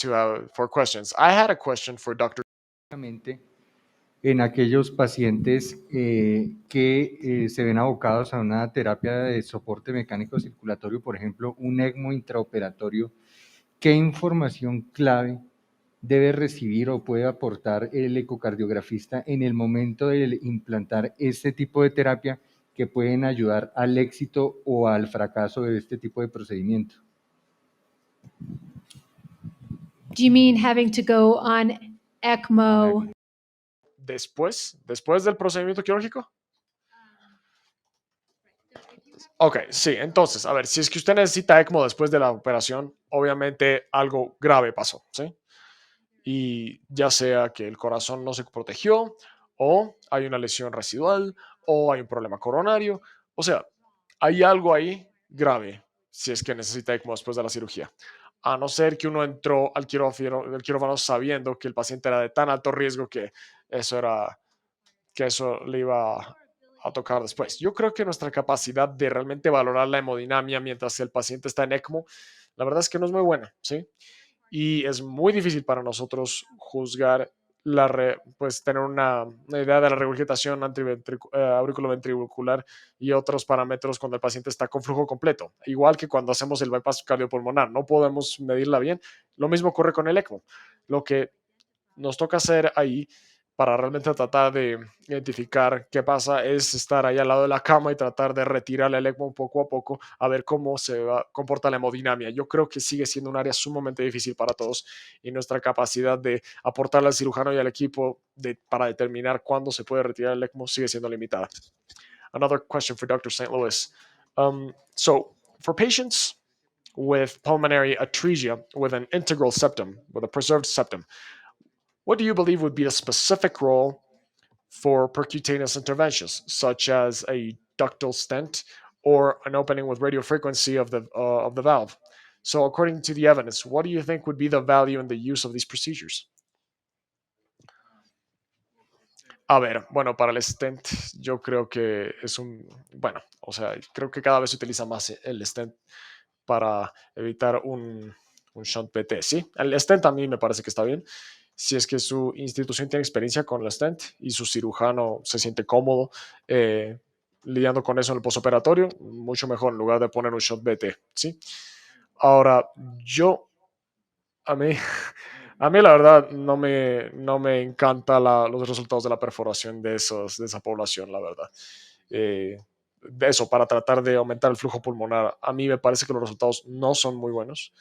for questions. I had a question for Dr. En aquellos pacientes que se ven abocados a una terapia de soporte mecánico circulatorio, por ejemplo, un ECMO intraoperatorio, ¿qué información clave debe recibir o puede aportar el ecocardiografista en el momento de implantar este tipo de terapia que pueden ayudar al éxito o al fracaso de este tipo de procedimiento? Do you mean having to go on ECMO? Después del procedimiento quirúrgico. Ok, sí, entonces, a ver, si es que usted necesita ECMO después de la operación, obviamente algo grave pasó, ¿sí? Y ya sea que el corazón no se protegió, o hay una lesión residual, o hay un problema coronario, o sea, hay algo ahí grave si es que necesita ECMO después de la cirugía. A no ser que uno entró al quirófano sabiendo que el paciente era de tan alto riesgo que eso le iba a tocar después. Yo creo que nuestra capacidad de realmente valorar la hemodinamia mientras el paciente está en ECMO, la verdad es que no es muy buena, ¿sí? Y es muy difícil para nosotros juzgar pues tener una idea de la regurgitación auriculoventricular y otros parámetros cuando el paciente está con flujo completo. Igual que cuando hacemos el bypass cardiopulmonar, no podemos medirla bien. Lo mismo ocurre con el ECMO. Lo que nos toca hacer ahí para realmente tratar de identificar qué pasa es estar ahí al lado de la cama y tratar de retirar el ECMO poco a poco a ver cómo comporta la hemodinamia. Yo creo que sigue siendo un área sumamente difícil para todos y nuestra capacidad de aportarle al cirujano y al equipo para determinar cuándo se puede retirar el ECMO sigue siendo limitada. Another question for Dr. St. Louis. So for patients with pulmonary atresia with an integral septum, with a preserved septum, what do you believe would be a specific role for percutaneous interventions, such as a ductal stent or an opening with radiofrequency of the valve? So, according to the evidence, what do you think would be the value in the use of these procedures? A ver, bueno, para el stent yo creo que creo que cada vez se utiliza más el stent para evitar un shunt PT, ¿sí? El stent a mí me parece que está bien. Si es que su institución tiene experiencia con el stent y su cirujano se siente cómodo lidiando con eso en el postoperatorio, mucho mejor en lugar de poner un shunt BT, ¿sí? Ahora, a mí, a mí la verdad no me encanta los resultados de la perforación de esa población, la verdad. De eso, para tratar de aumentar el flujo pulmonar, a mí me parece que los resultados no son muy buenos.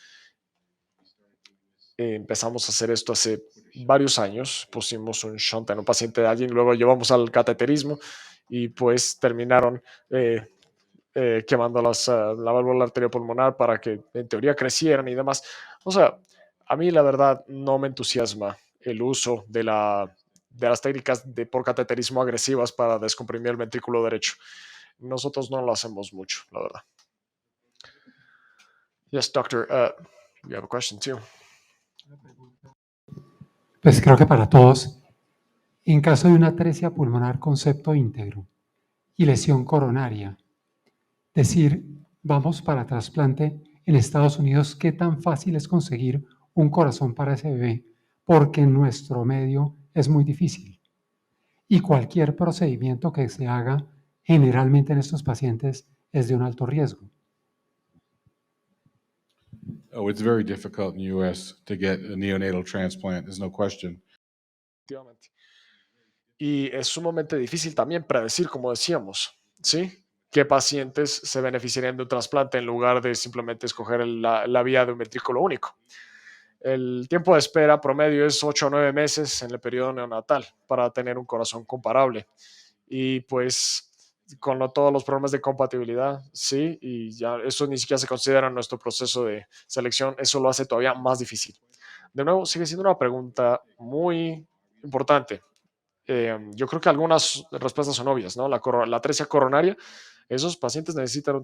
Empezamos a hacer esto hace varios años, pusimos un shunt en un paciente de alguien, luego llevamos al cateterismo y pues terminaron quemando la válvula arteriopulmonar para que en teoría crecieran y demás. O sea, a mí la verdad no me entusiasma el uso de las técnicas por cateterismo agresivas para descomprimir el ventrículo derecho. Nosotros no lo hacemos mucho, la verdad. Yes, doctor. You have a question too. Pues creo que para todos, en caso de una atresia pulmonar con septo íntegro y lesión coronaria, decir, vamos para trasplante en Estados Unidos, ¿qué tan fácil es conseguir un corazón para ese bebé? Porque en nuestro medio es muy difícil. Y cualquier procedimiento que se haga generalmente en estos pacientes es de un alto riesgo. Oh, it's very difficult in the U.S. to get a neonatal transplant. There's no question. Efectivamente. Y es sumamente difícil también predecir, como decíamos, ¿sí? ¿Qué pacientes se beneficiarían de un trasplante en lugar de simplemente escoger la vía de un ventrículo único? El tiempo de espera promedio es 8 o 9 meses en el periodo neonatal para tener un corazón comparable. Y pues todos los problemas de compatibilidad, sí, y ya eso ni siquiera se considera en nuestro proceso de selección, eso lo hace todavía más difícil. De nuevo, sigue siendo una pregunta muy importante. Yo creo que algunas respuestas son obvias, ¿no? La atresia coronaria, esos pacientes necesitan un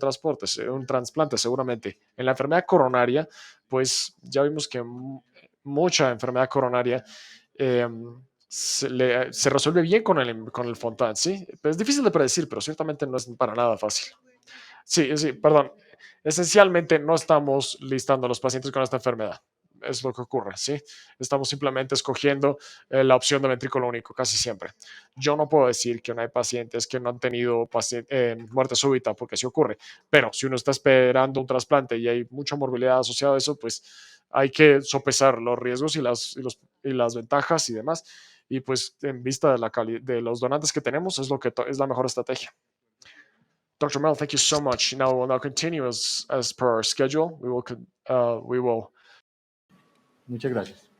trasplante seguramente. En la enfermedad coronaria, pues ya vimos que mucha enfermedad coronaria eh, se resuelve bien con el Fontan, ¿sí? Es difícil de predecir, pero ciertamente no es para nada fácil. Sí, sí, perdón. Esencialmente no estamos listando a los pacientes con esta enfermedad. Es lo que ocurre, ¿sí? Estamos simplemente escogiendo la opción de ventrículo único casi siempre. Yo no puedo decir que no hay pacientes que no han tenido muerte súbita, porque sí ocurre, pero si uno está esperando un trasplante y hay mucha morbilidad asociada a eso, pues hay que sopesar los riesgos y las ventajas y demás. Y pues en vista de los donantes que tenemos, es la mejor estrategia. Dr. Mel, thank you so much. Now we'll now continue as per our schedule. We will Muchas gracias.